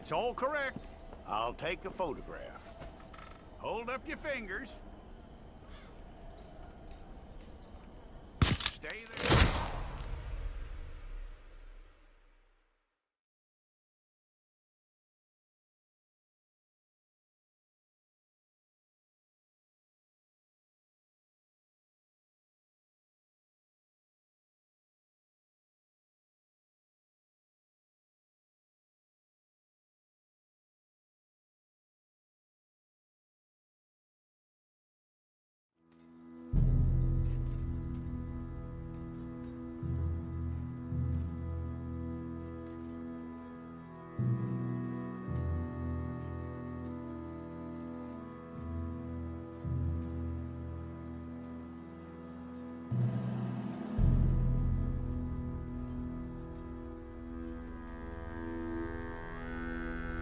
It's all correct. I'll take a photograph. Hold up your fingers. Stay there.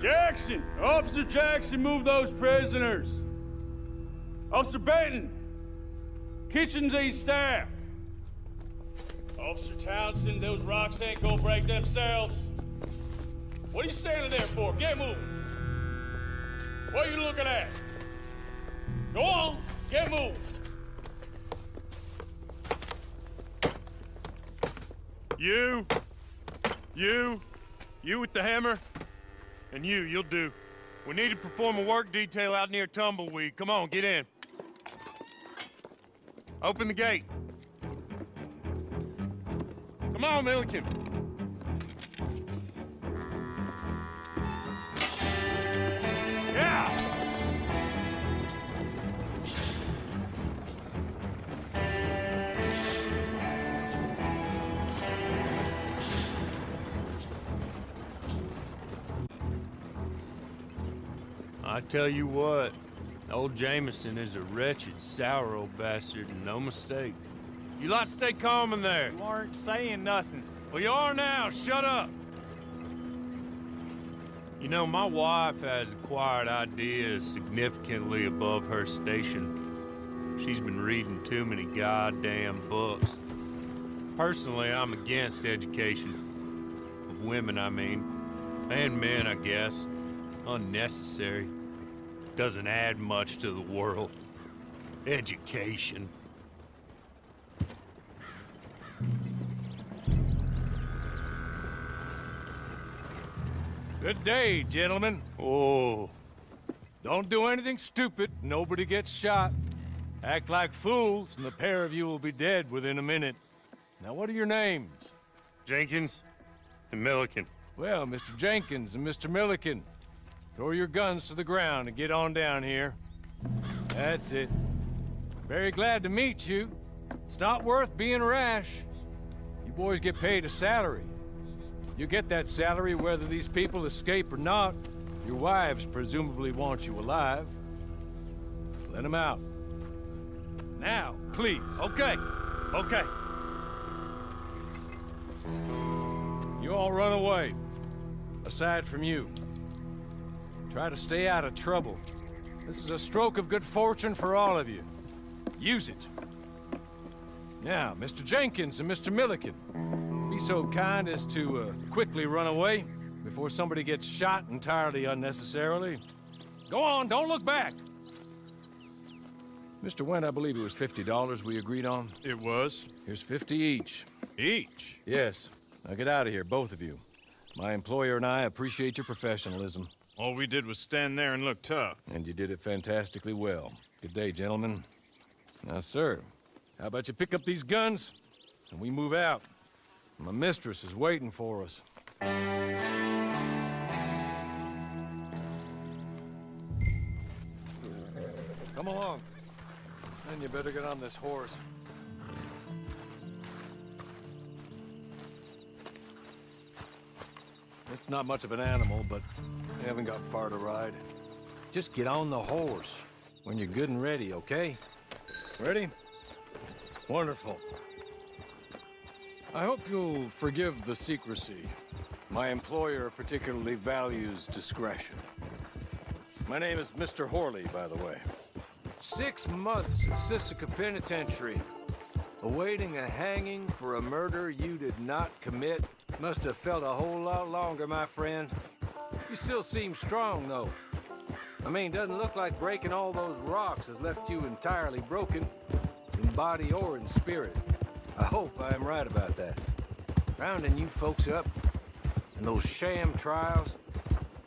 Jackson! Officer Jackson, move those prisoners! Officer Benton! Kitchens aid staff! Officer Townsend, those rocks ain't gonna break themselves. What are you standing there for? Get moving! What are you looking at? Go on, get moving! You with the hammer? And you'll do. We need to perform a work detail out near Tumbleweed. Come on, get in. Open the gate. Come on, Milliken. Yeah! I tell you what, old Jameson is a wretched, sour old bastard, and no mistake. You lot stay calm in there. You aren't saying nothing. Well, you are now. Shut up. You know, my wife has acquired ideas significantly above her station. She's been reading too many goddamn books. Personally, I'm against education. Of women, I mean. And men, I guess. Unnecessary. Doesn't add much to the world. Education. Good day, gentlemen. Oh. Don't do anything stupid. Nobody gets shot. Act like fools, and the pair of you will be dead within a minute. Now, what are your names? Jenkins and Milliken. Well, Mr. Jenkins and Mr. Milliken, throw your guns to the ground and get on down here. That's it. Very glad to meet you. It's not worth being rash. You boys get paid a salary. You get that salary whether these people escape or not. Your wives presumably want you alive. Let them out. Now, please. Okay. You all run away. Aside from you. Try to stay out of trouble. This is a stroke of good fortune for all of you. Use it. Now, Mr. Jenkins and Mr. Milliken, be so kind as to quickly run away before somebody gets shot entirely unnecessarily. Go on, don't look back. Mr. Wendt, I believe it was $50 we agreed on. It was. Here's 50 each. Each? Yes. Now get out of here, both of you. My employer and I appreciate your professionalism. All we did was stand there and look tough. And you did it fantastically well. Good day, gentlemen. Now, sir, how about you pick up these guns and we move out? My mistress is waiting for us. Come along. Then you better get on this horse. It's not much of an animal, but we haven't got far to ride. Just get on the horse when you're good and ready, okay? Ready? Wonderful. I hope you'll forgive the secrecy. My employer particularly values discretion. My name is Mr. Horley, by the way. 6 months at Sisika Penitentiary, awaiting a hanging for a murder you did not commit. Must have felt a whole lot longer, my friend. You still seem strong, though. I mean, doesn't look like breaking all those rocks has left you entirely broken, in body or in spirit. I hope I am right about that. Rounding you folks up, and those sham trials,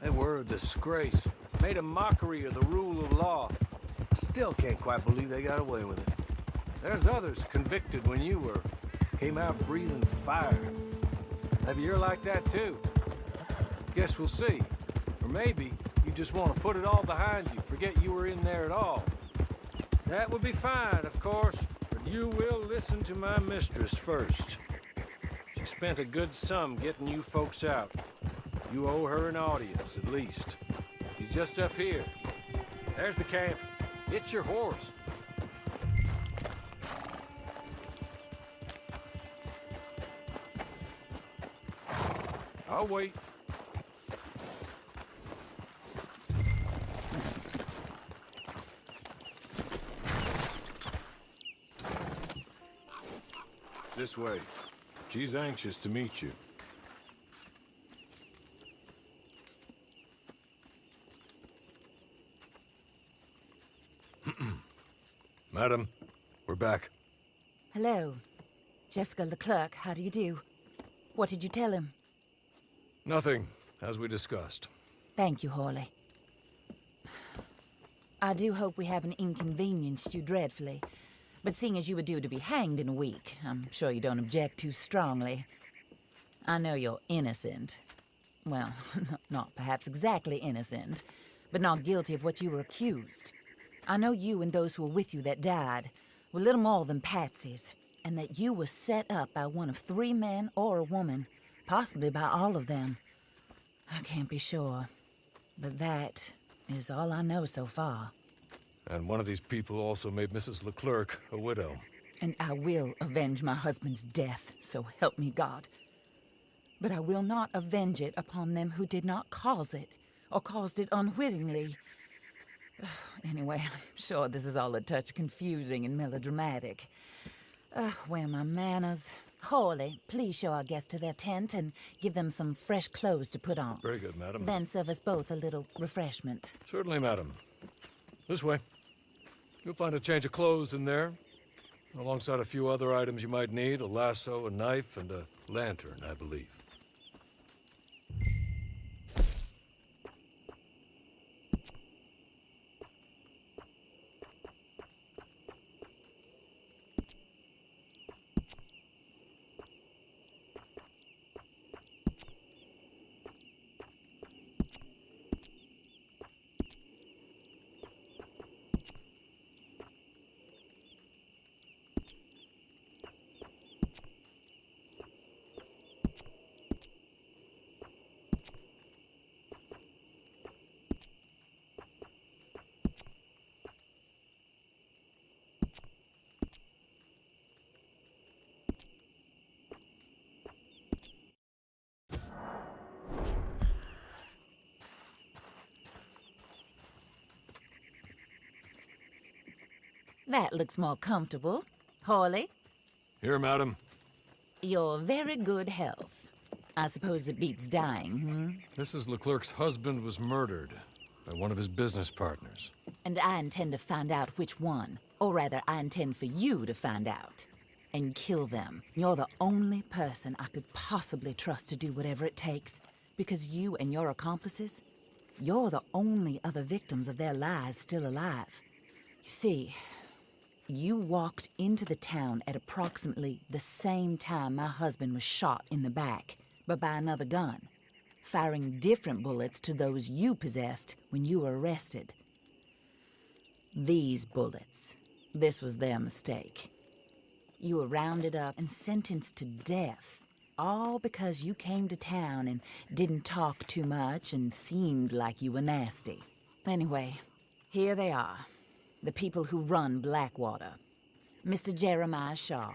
they were a disgrace. Made a mockery of the rule of law. Still can't quite believe they got away with it. There's others convicted when you were. Came out breathing fire. Maybe you're like that too. Guess we'll see. Or maybe you just want to put it all behind you, forget you were in there at all. That would be fine, of course, but you will listen to my mistress first. She spent a good sum getting you folks out. You owe her an audience, at least. She's just up here. There's the camp. Get your horse. I'll wait. This way. She's anxious to meet you. Madam, we're back. Hello. Jessica Leclerc, how do you do? What did you tell him? Nothing, as we discussed. Thank you, Hawley. I do hope we haven't inconvenienced you dreadfully. But seeing as you were due to be hanged in a week, I'm sure you don't object too strongly. I know you're innocent. Well, not perhaps exactly innocent, but not guilty of what you were accused. I know you and those who were with you that died were little more than patsies, and that you were set up by one of 3 men or a woman, possibly by all of them. I can't be sure, but that is all I know so far. And one of these people also made Mrs. Leclerc a widow. And I will avenge my husband's death, so help me God. But I will not avenge it upon them who did not cause it, or caused it unwittingly. Anyway, I'm sure this is all a touch confusing and melodramatic. Where are my manners? Hawley, please show our guests to their tent and give them some fresh clothes to put on. Very good, madam. Then serve us both a little refreshment. Certainly, madam. This way. You'll find a change of clothes in there, alongside a few other items you might need, a lasso, a knife, and a lantern, I believe. That looks more comfortable. Hawley, Here, madam. your very good health. I suppose it beats dying, Mrs. Leclerc's husband was murdered by one of his business partners. And I intend to find out which one. Or rather, I intend for you to find out. And kill them. You're the only person I could possibly trust to do whatever it takes. Because you and your accomplices, you're the only other victims of their lies still alive. You see, you walked into the town at approximately the same time my husband was shot in the back, but by another gun, firing different bullets to those you possessed when you were arrested. These bullets, this was their mistake. You were rounded up and sentenced to death, all because you came to town and didn't talk too much and seemed like you were nasty. Anyway, here they are. The people who run Blackwater. Mr. Jeremiah Shaw,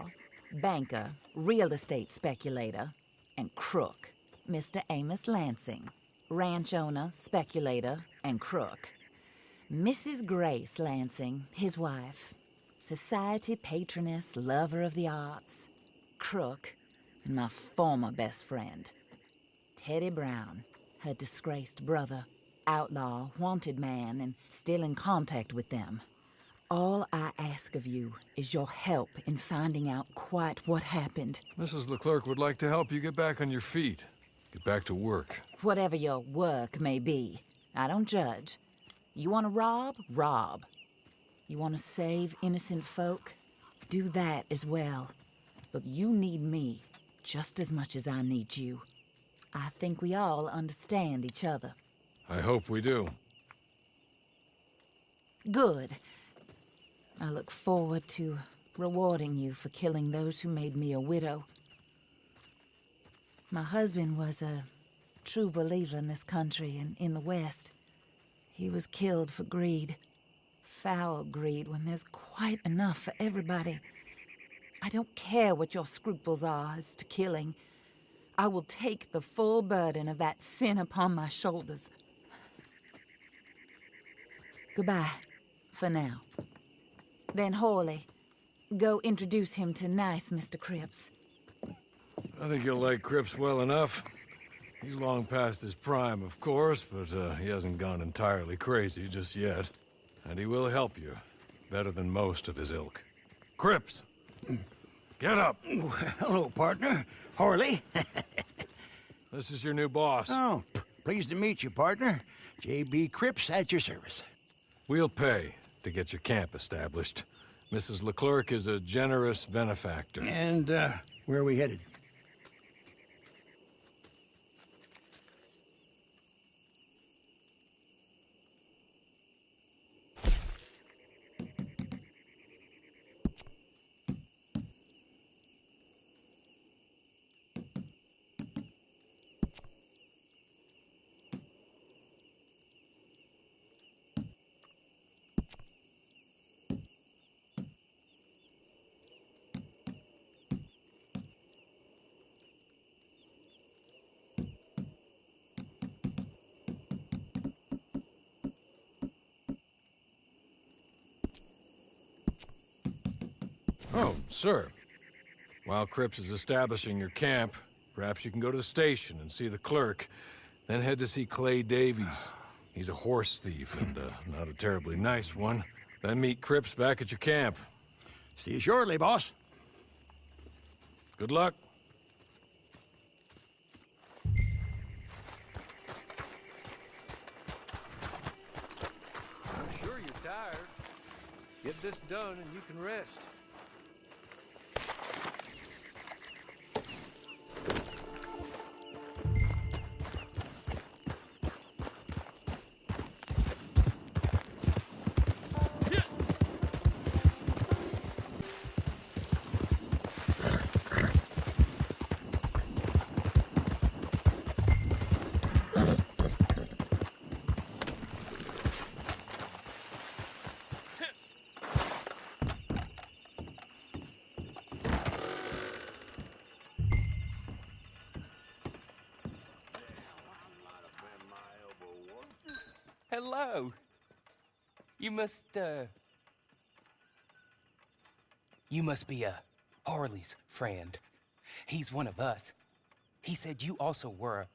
banker, real estate speculator, and crook. Mr. Amos Lansing, ranch owner, speculator, and crook. Mrs. Grace Lansing, his wife, society patroness, lover of the arts, crook, and my former best friend, Teddy Brown, her disgraced brother, outlaw, wanted man, and still in contact with them. All I ask of you is your help in finding out quite what happened. Mrs. Leclerc would like to help you get back on your feet. Get back to work. Whatever your work may be, I don't judge. You want to rob? Rob. You want to save innocent folk? Do that as well. But you need me just as much as I need you. I think we all understand each other. I hope we do. Good. I look forward to rewarding you for killing those who made me a widow. My husband was a true believer in this country and in the West. He was killed for greed. Foul greed when there's quite enough for everybody. I don't care what your scruples are as to killing. I will take the full burden of that sin upon my shoulders. Goodbye, for now. Then Hawley, go introduce him to nice Mr. Cripps. I think you'll like Cripps well enough. He's long past his prime, of course, but he hasn't gone entirely crazy just yet. And he will help you, better than most of his ilk. Cripps! Get up! Hello, partner. Harley. This is your new boss. Oh, pleased to meet you, partner. J.B. Cripps at your service. We'll pay to get your camp established. Mrs. Leclerc is a generous benefactor. And, where are we headed? Oh, sir. While Cripps is establishing your camp, perhaps you can go to the station and see the clerk, then head to see Clay Davies. He's a horse thief, and not a terribly nice one. Then meet Cripps back at your camp. See you shortly, boss. Good luck. I'm sure you're tired. Get this done and you can rest. Hello. You must be Harley's friend. He's one of us. He said you also were a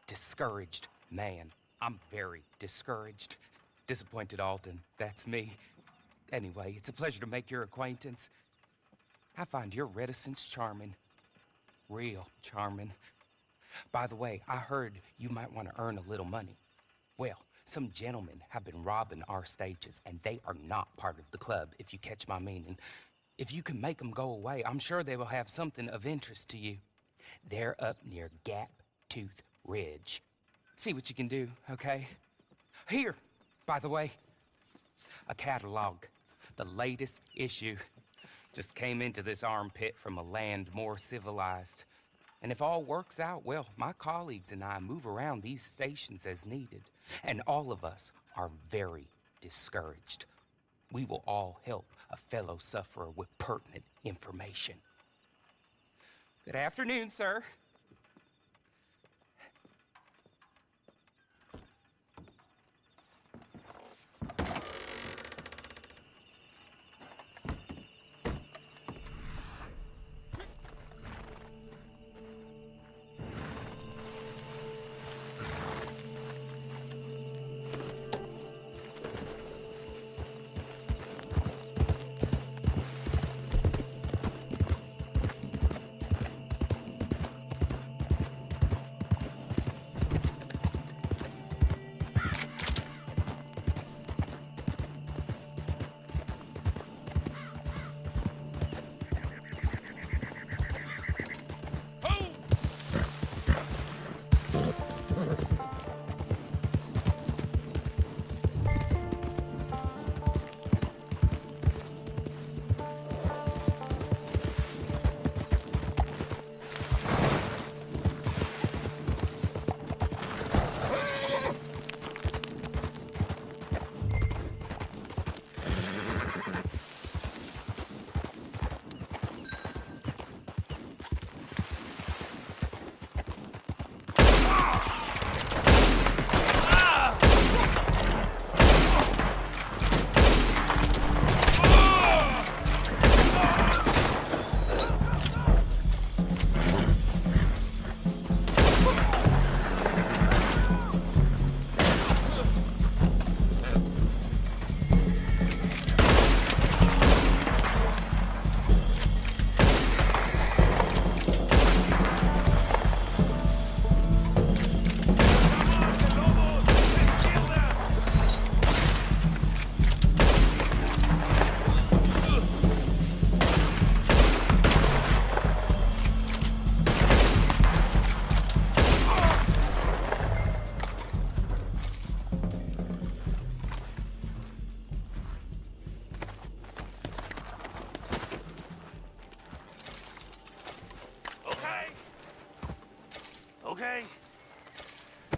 discouraged man. I'm very discouraged. Disappointed Alden, that's me. Anyway, it's a pleasure to make your acquaintance. I find your reticence charming. Real charming. By the way, I heard you might want to earn a little money. Well, some gentlemen have been robbing our stages, and they are not part of the club, if you catch my meaning. If you can make them go away, I'm sure they will have something of interest to you. They're up near Gap Tooth Ridge. See what you can do, okay? Here, by the way, a catalog. The latest issue. Just came into this armpit from a land more civilized. And if all works out, well, my colleagues and I move around these stations as needed. And all of us are very discouraged. We will all help a fellow sufferer with pertinent information. Good afternoon, sir.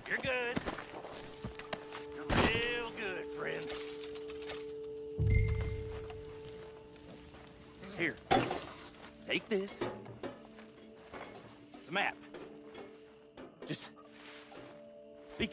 You're good. You're real good, friend. Here. Take this. It's a map. Just be.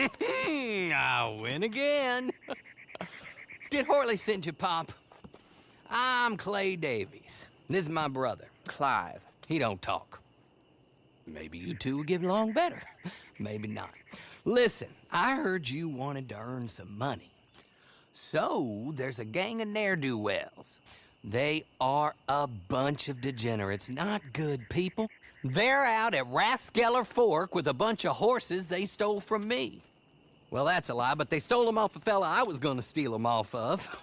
I win again. Did Horley send you, Pop? I'm Clay Davies. This is my brother, Clive. He don't talk. Maybe you two will get along better. Maybe not. Listen, I heard you wanted to earn some money. So, there's a gang of ne'er-do-wells. They are a bunch of degenerates, not good people. They're out at Raskeller Fork with a bunch of horses they stole from me. Well, that's a lie, but they stole them off a fella I was gonna steal them off of.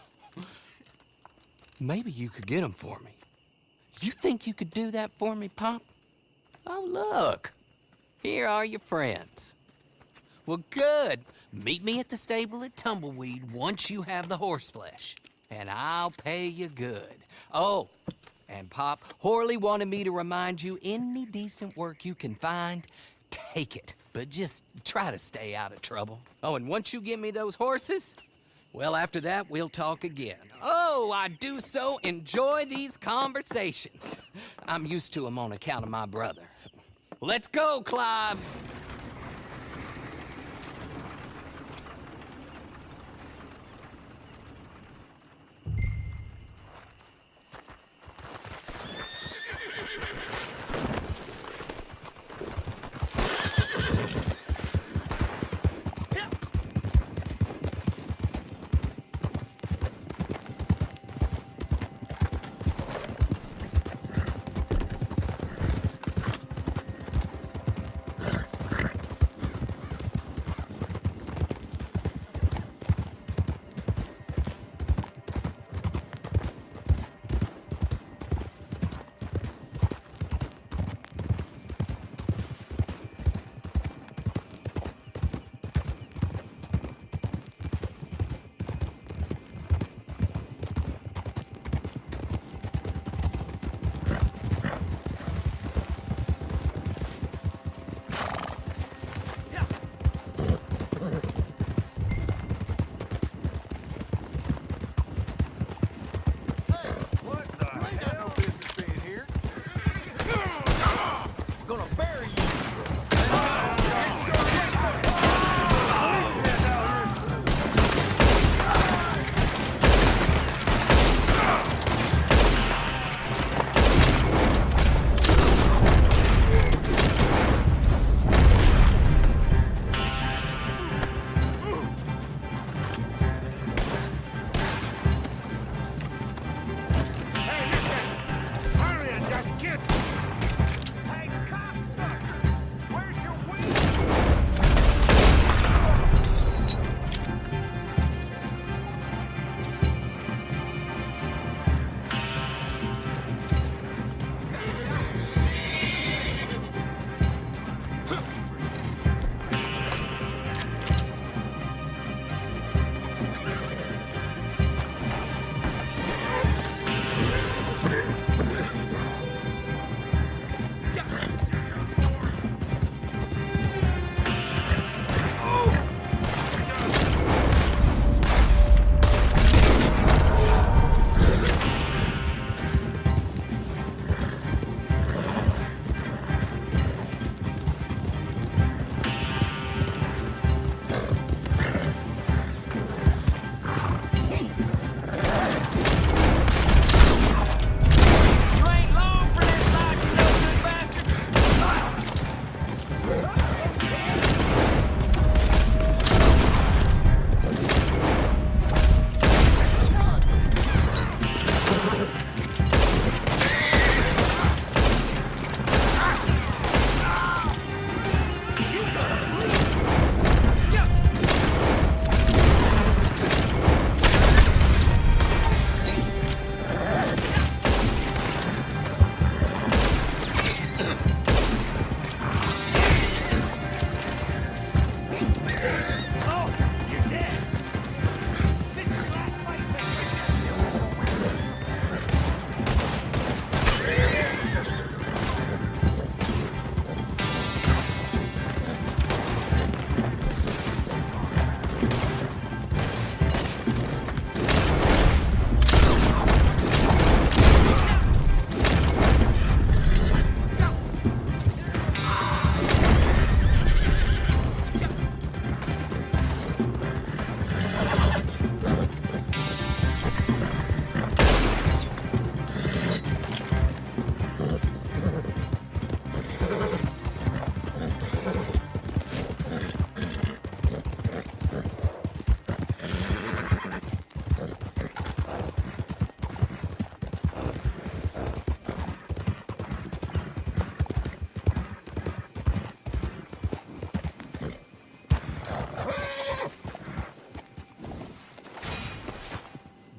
Maybe you could get them for me. You think you could do that for me, Pop? Oh, look. Here are your friends. Well, good. Meet me at the stable at Tumbleweed once you have the horse flesh, and I'll pay you good. Oh, and Pop, Horley wanted me to remind you, any decent work you can find, take it. But just try to stay out of trouble. Oh, and once you give me those horses, well, after that, we'll talk again. Oh, I do so enjoy these conversations. I'm used to them on account of my brother. Let's go, Clive.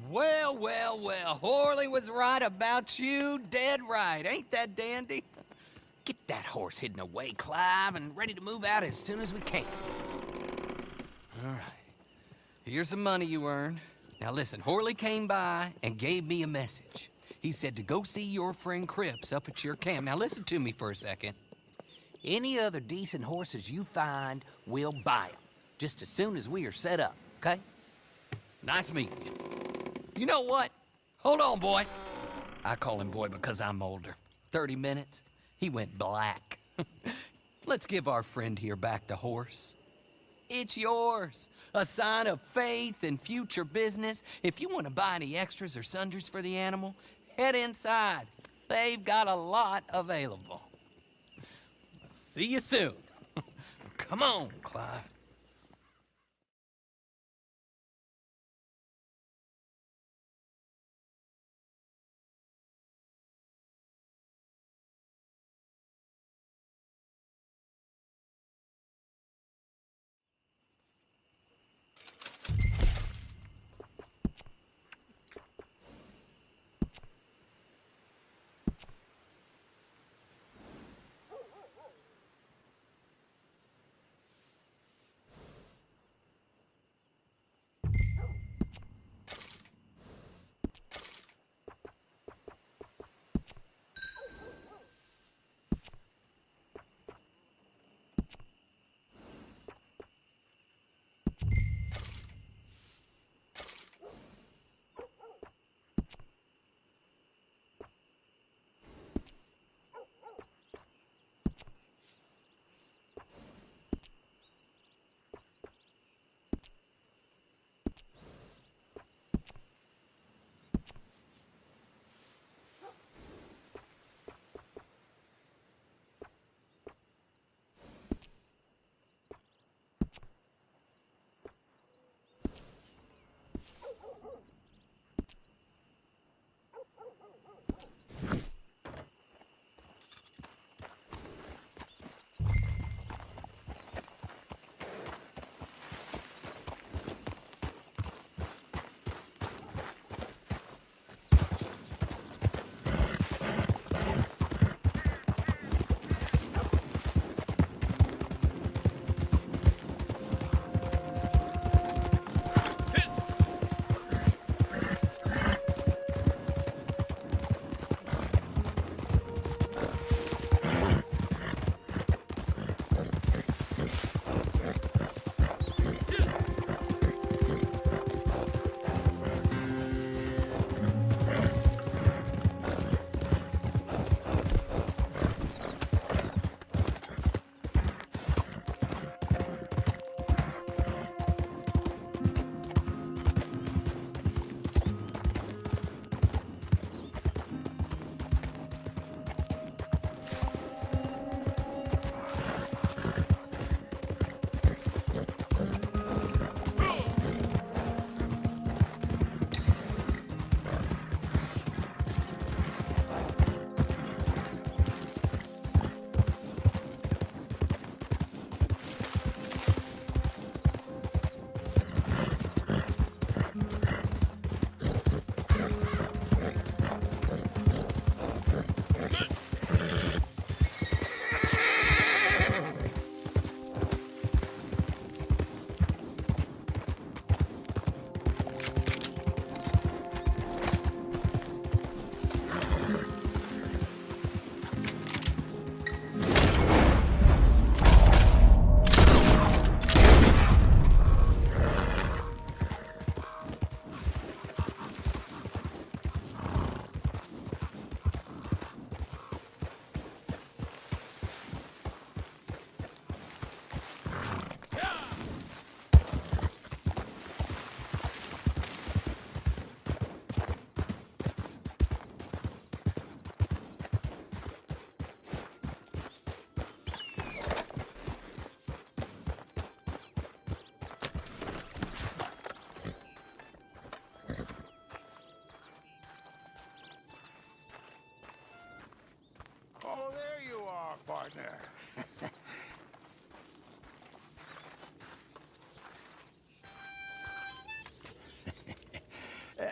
Well, well, well. Horley was right about you, dead right. Ain't that dandy? Get that horse hidden away, Clive, and ready to move out as soon as we can. All right. Here's the money you earned. Now listen, Horley came by and gave me a message. He said to go see your friend Cripps up at your camp. Now listen to me for a second. Any other decent horses you find, we'll buy them. Just as soon as we are set up, okay? Nice meeting you. You know what? Hold on, boy. I call him boy because I'm older. 30 minutes, he went black. Let's give our friend here back the horse. It's yours. A sign of faith and future business. If you want to buy any extras or sundries for the animal, head inside. They've got a lot available. See you soon. Come on, Clive.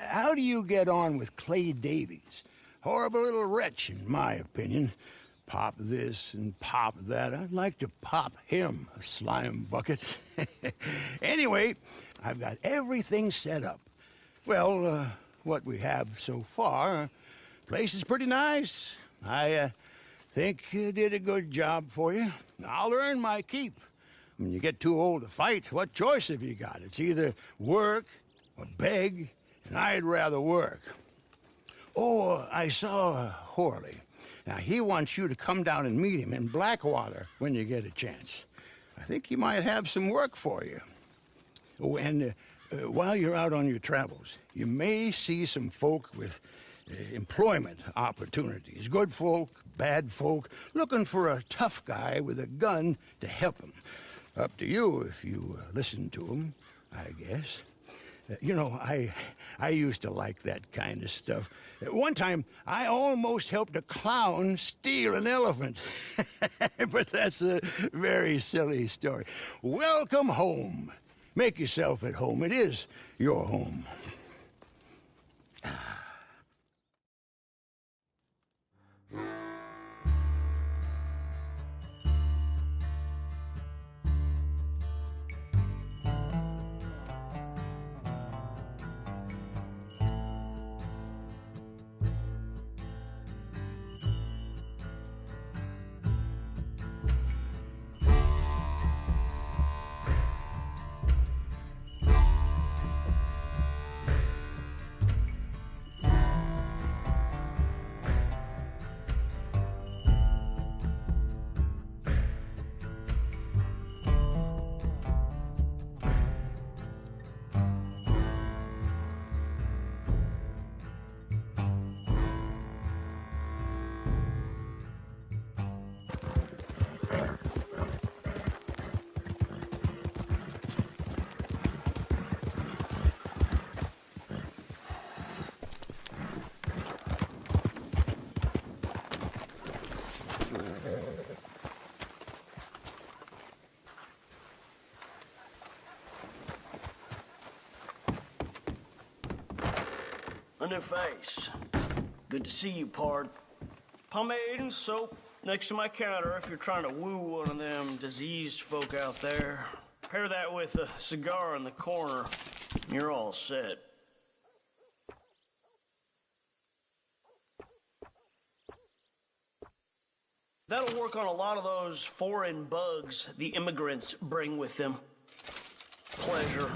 how do you get on with Clay Davies? Horrible little wretch, in my opinion. Pop this and pop that. I'd like to pop him, a slime bucket. Anyway, I've got everything set up. Well, what we have so far, place is pretty nice. I think you did a good job for you. I'll earn my keep. When you get too old to fight, what choice have you got? It's either work or beg, and I'd rather work. Oh, I saw Horley. Now, he wants you to come down and meet him in Blackwater when you get a chance. I think he might have some work for you. Oh, and while you're out on your travels, you may see some folk with employment opportunities. Good folk, bad folk, looking for a tough guy with a gun to help them. Up to you if you listen to them, I guess. You know, I used to like that kind of stuff. One time, I almost helped a clown steal an elephant. But that's a very silly story. Welcome home. Make yourself at home. It is your home. A new face. Good to see you, pard. Pomade and soap next to my counter if you're trying to woo one of them diseased folk out there. Pair that with a cigar in the corner, and you're all set. That'll work on a lot of those foreign bugs the immigrants bring with them. Pleasure.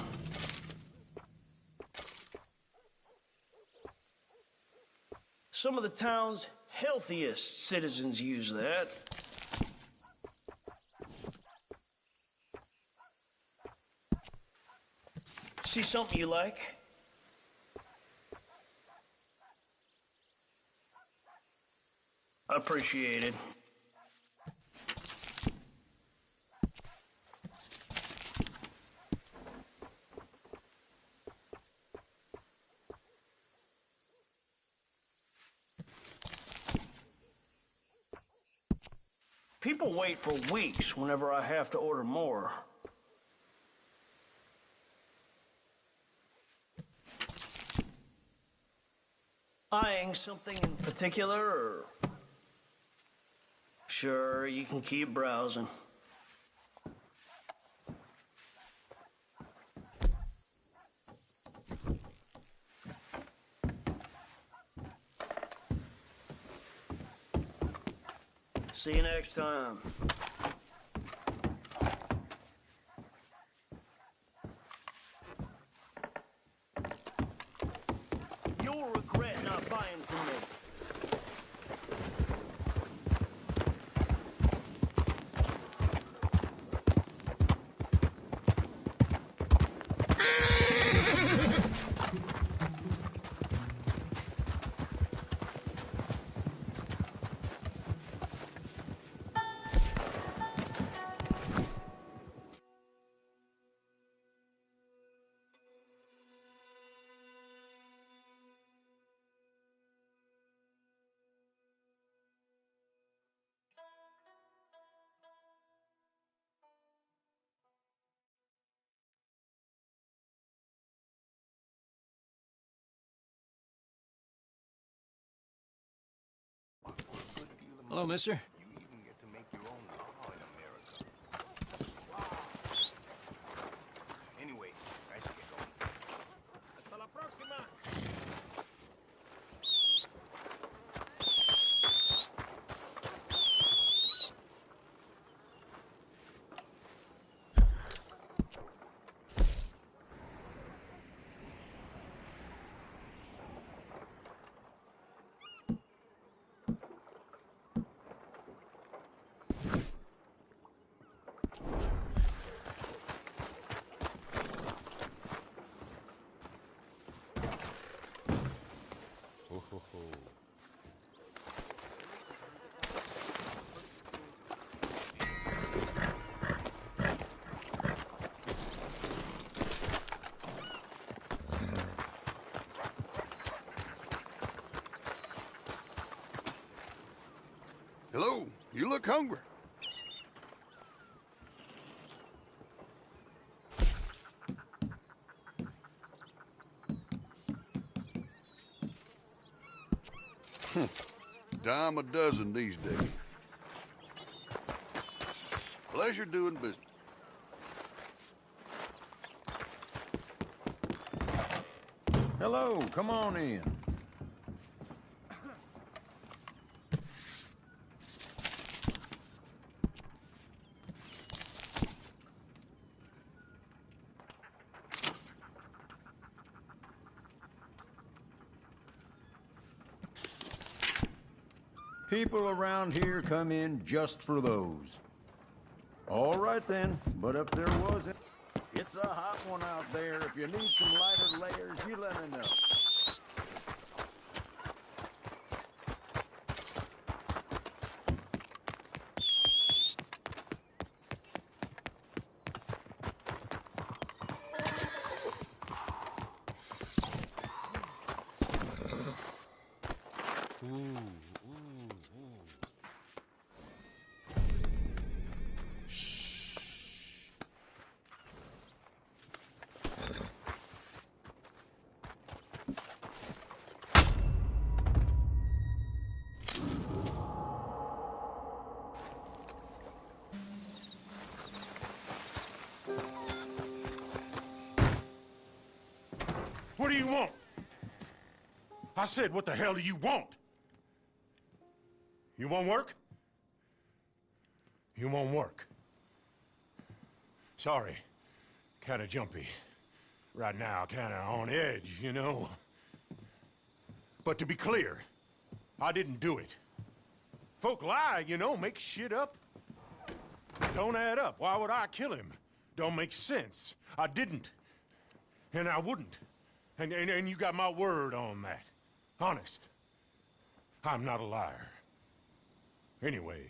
Some of the town's healthiest citizens use that. See something you like? Appreciated. People wait for weeks whenever I have to order more. Eyeing something in particular, or... Sure, you can keep browsing. See you next time. You'll regret not buying from me. Hello, mister. You even get to make your own law in America. Anyway, guys, get going. Hasta la próxima. Hello, you look hungry. Dime a dozen these days. Pleasure doing business. Hello, come on in. People around here come in just for those. All right then, but if there wasn't, it's a hot one out there. If you need some lighter layers, you let me know. What do you want? I said, what the hell do you want? You want work? You want work? Sorry, kinda jumpy. Right now, kinda on edge, you know? But to be clear, I didn't do it. Folk lie, you know, make shit up. Don't add up. Why would I kill him? Don't make sense. I didn't. And I wouldn't. And you got my word on that. Honest. I'm not a liar. Anyway,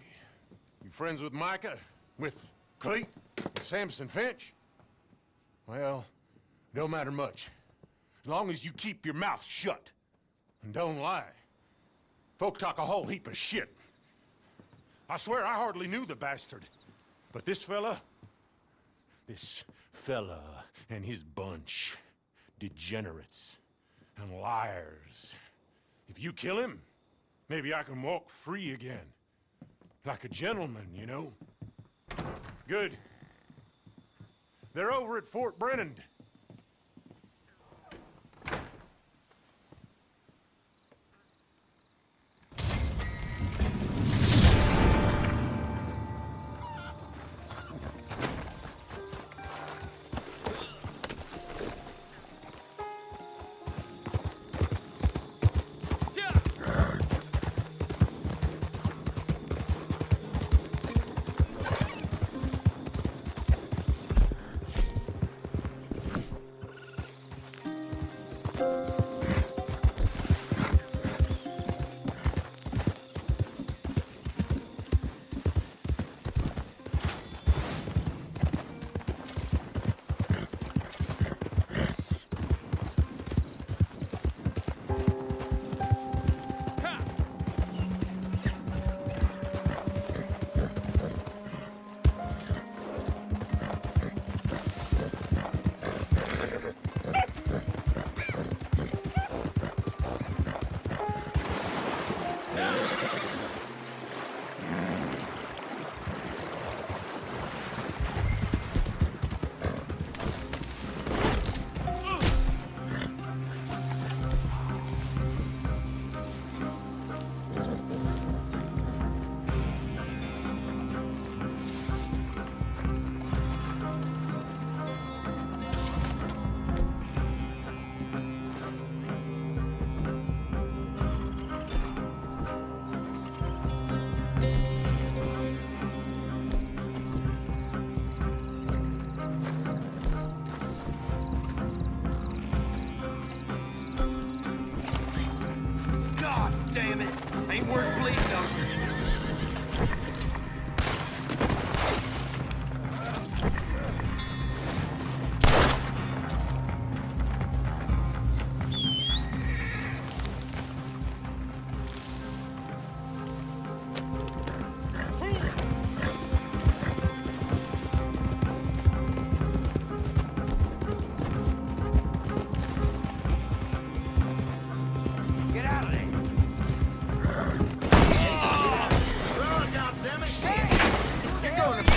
you friends with Micah? With Cleet? With Samson Finch? Well, don't matter much. As long as you keep your mouth shut. And don't lie. Folk talk a whole heap of shit. I swear I hardly knew the bastard. But this fella and his bunch, degenerates and liars. If you kill him, maybe I can walk free again. Like a gentleman, you know? Good. They're over at Fort Brennan. Where's bleed, doctor? Get out of there! Run, goddammit! You're going to...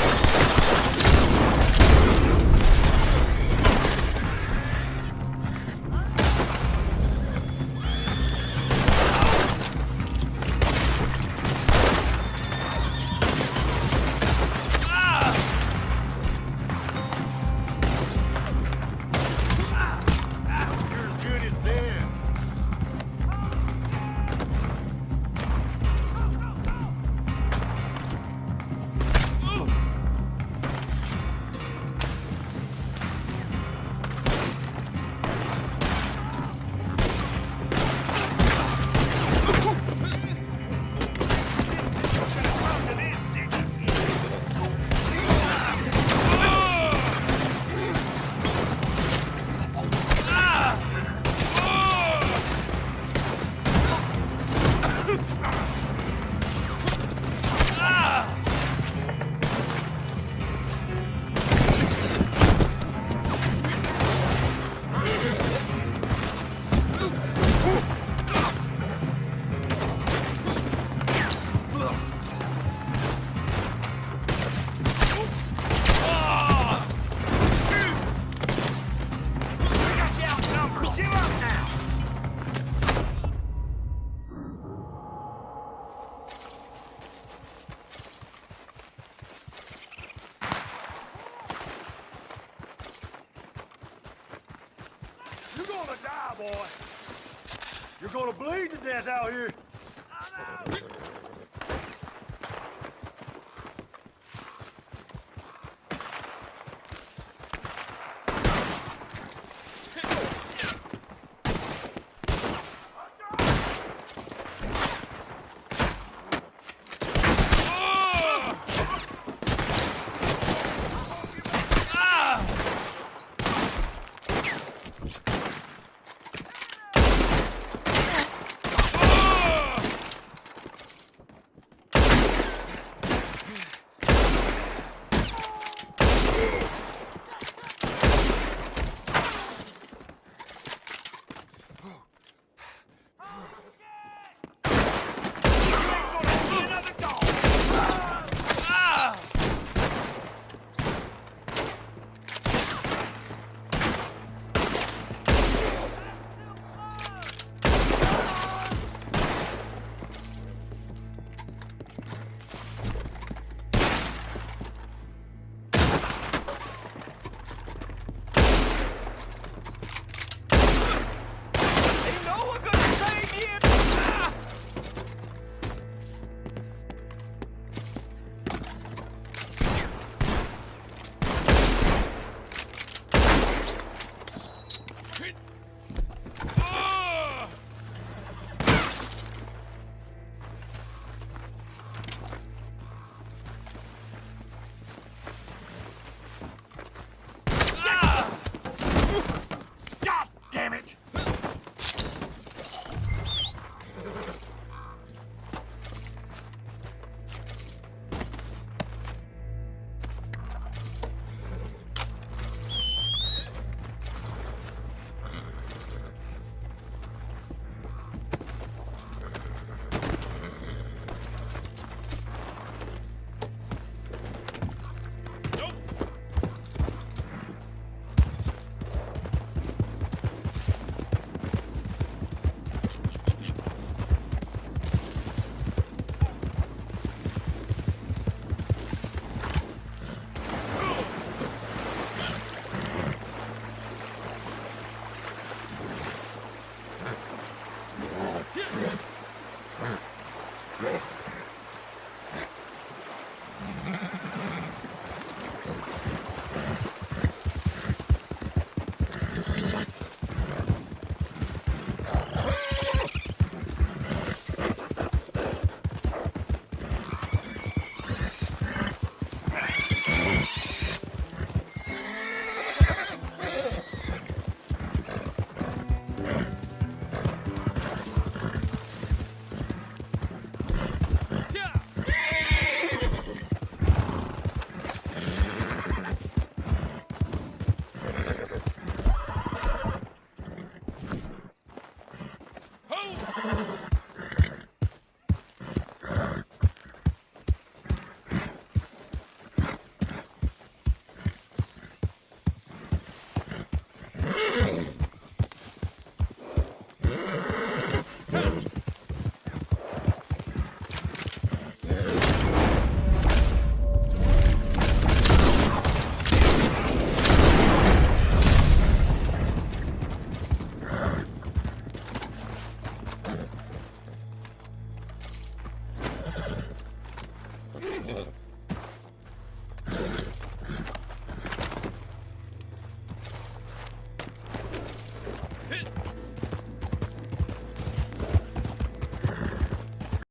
You're as good as dead. We got you outnumbered. Give up now. You're gonna die, boy. You're gonna bleed to death out here. Hit!